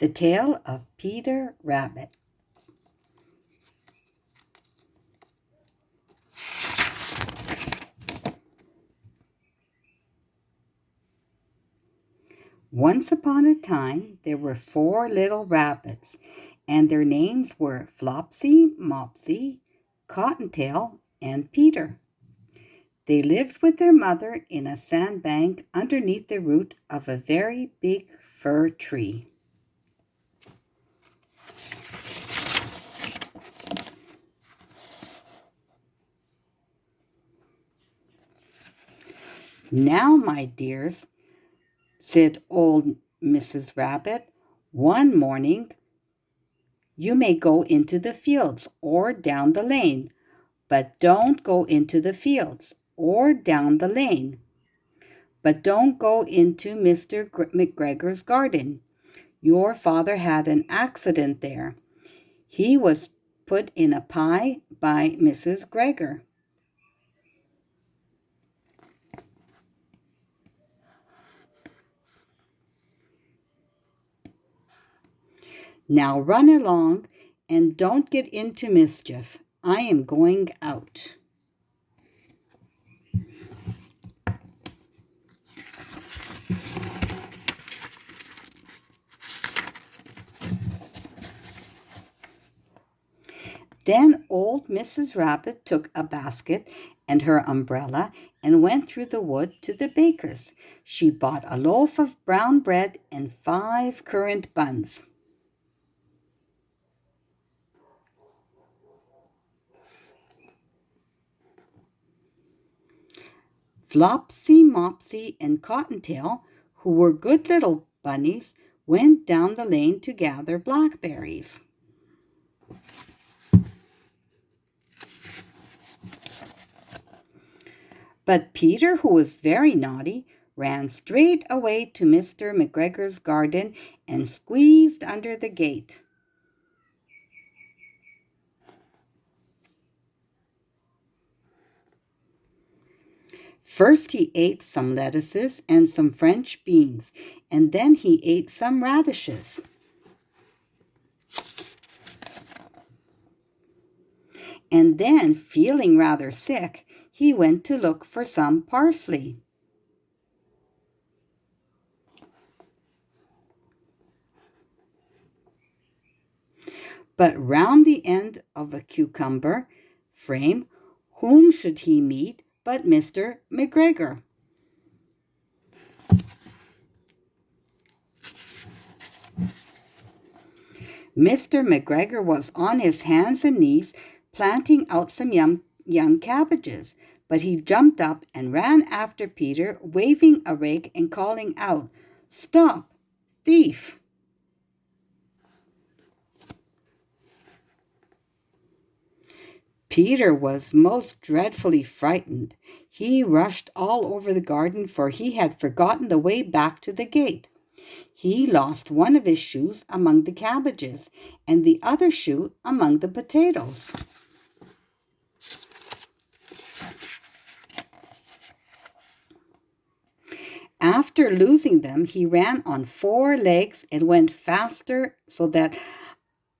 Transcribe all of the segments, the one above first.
The Tale of Peter Rabbit. Once upon a time, there were 4 little rabbits, and their names were Flopsy, Mopsy, Cottontail, and Peter. They lived with their mother in a sandbank underneath the root of a very big fir tree. "Now, my dears," said old Mrs. Rabbit, "one morning you may go into the fields or down the lane, but don't go into the fields or down the lane. But don't go into Mr. McGregor's garden. Your father had an accident there. He was put in a pie by Mrs. Gregor. Now run along and don't get into mischief. I am going out." Then old Mrs. Rabbit took a basket and her umbrella and went through the wood to the baker's. She bought a loaf of brown bread and 5 currant buns. Flopsy, Mopsy, and Cottontail, who were good little bunnies, went down the lane to gather blackberries. But Peter, who was very naughty, ran straight away to Mr. McGregor's garden and squeezed under the gate. First he ate some lettuces and some French beans, and then he ate some radishes. And then, feeling rather sick, he went to look for some parsley. But round the end of a cucumber frame, whom should he meet but Mr. McGregor? Mr. McGregor was on his hands and knees planting out some young cabbages, but he jumped up and ran after Peter, waving a rake and calling out, "Stop, thief!" Peter was most dreadfully frightened. He rushed all over the garden, for he had forgotten the way back to the gate. He lost one of his shoes among the cabbages and the other shoe among the potatoes. After losing them, he ran on 4 legs and went faster, so that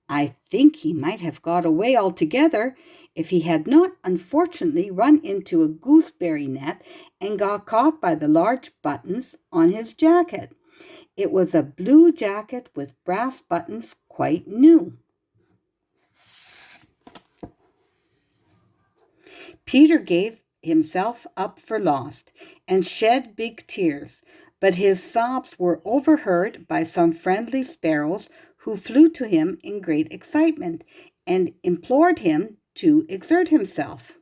I think he might have got away altogether if he had not unfortunately run into a gooseberry net and got caught by the large buttons on his jacket. It was a blue jacket with brass buttons, quite new. Peter gave himself up for lost and shed big tears, but his sobs were overheard by some friendly sparrows who flew to him in great excitement and implored him to exert himself.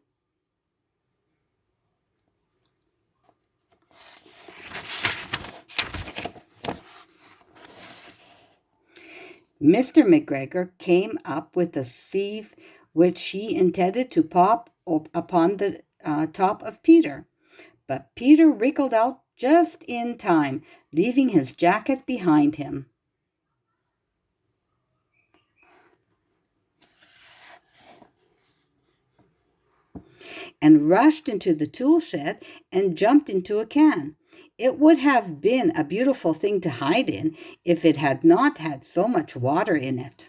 Mr. McGregor came up with a sieve which he intended to pop upon the top of Peter, but Peter wriggled out just in time, leaving his jacket behind him. And rushed into the tool shed and jumped into a can. It would have been a beautiful thing to hide in if it had not had so much water in it.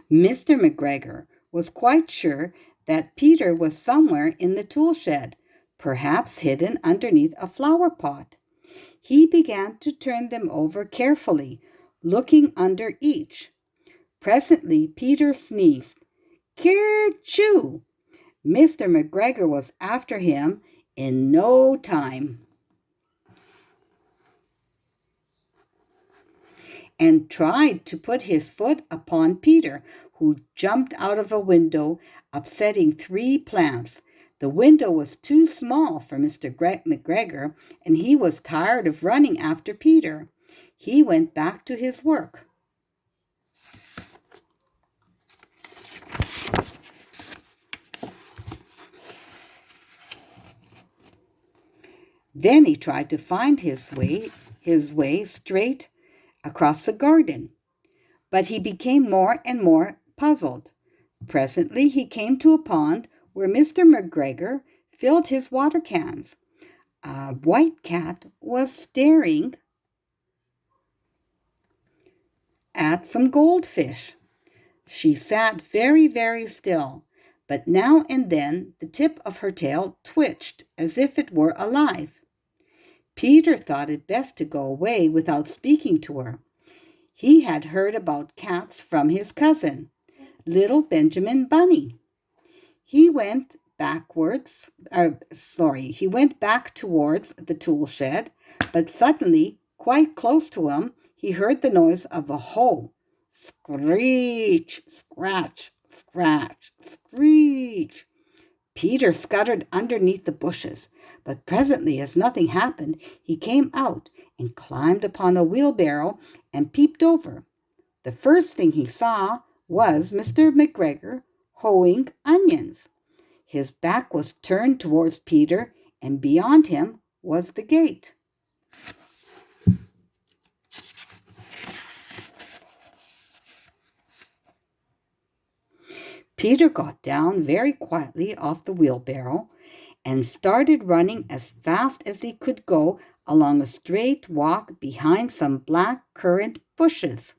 Mr. McGregor was quite sure that Peter was somewhere in the tool shed, perhaps hidden underneath a flower pot. He began to turn them over carefully, looking under each. Presently Peter sneezed. Kerchoo! Mr. McGregor was after him in no time and tried to put his foot upon Peter, who jumped out of a window, upsetting 3 plants. The window was too small for Mr. McGregor, and he was tired of running after Peter. He went back to his work. Then he tried to find his way straight across the garden, but he became more and more puzzled. Presently he came to a pond where Mr. McGregor filled his water cans. A white cat was staring at some goldfish. She sat very, very still, but now and then the tip of her tail twitched as if it were alive. Peter thought it best to go away without speaking to her. He had heard about cats from his cousin, little Benjamin Bunny. He went back towards the tool shed, but suddenly, quite close to him, he heard the noise of a hoe. Screech, scratch, scratch, screech. Peter scuttered underneath the bushes, but presently, as nothing happened, he came out and climbed upon a wheelbarrow and peeped over. The first thing he saw was Mr. McGregor hoeing onions. His back was turned towards Peter, and beyond him was the gate. Peter got down very quietly off the wheelbarrow and started running as fast as he could go along a straight walk behind some black currant bushes.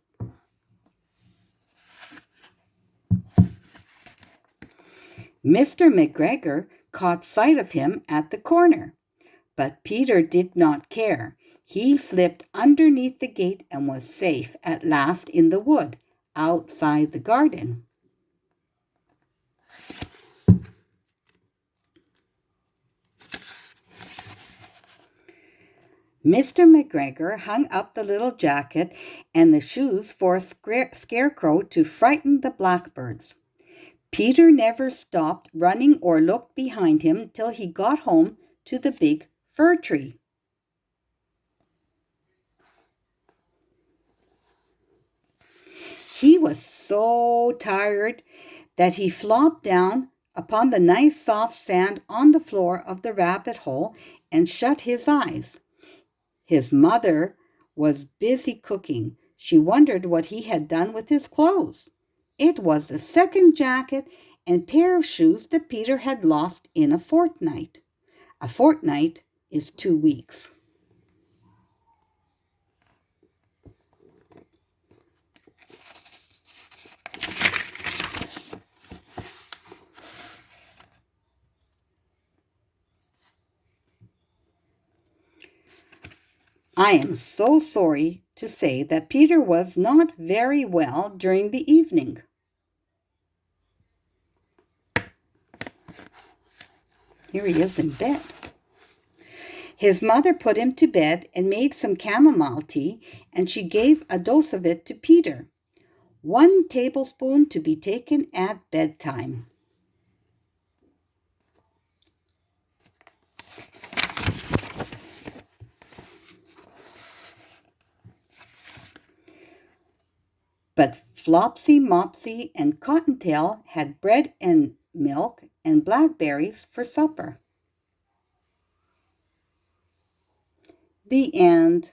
Mr. McGregor caught sight of him at the corner, but Peter did not care. He slipped underneath the gate and was safe at last in the wood, outside the garden. Mr. McGregor hung up the little jacket and the shoes for a scarecrow to frighten the blackbirds. Peter never stopped running or looked behind him till he got home to the big fir tree. He was so tired that he flopped down upon the nice soft sand on the floor of the rabbit hole and shut his eyes. His mother was busy cooking. She wondered what he had done with his clothes. It was the second jacket and pair of shoes that Peter had lost in a fortnight. A fortnight is 2 weeks. I am so sorry to say that Peter was not very well during the evening. Here he is in bed. His mother put him to bed and made some chamomile tea, and she gave a dose of it to Peter. 1 tablespoon to be taken at bedtime. But Flopsy, Mopsy, and Cottontail had bread and milk and blackberries for supper. The end.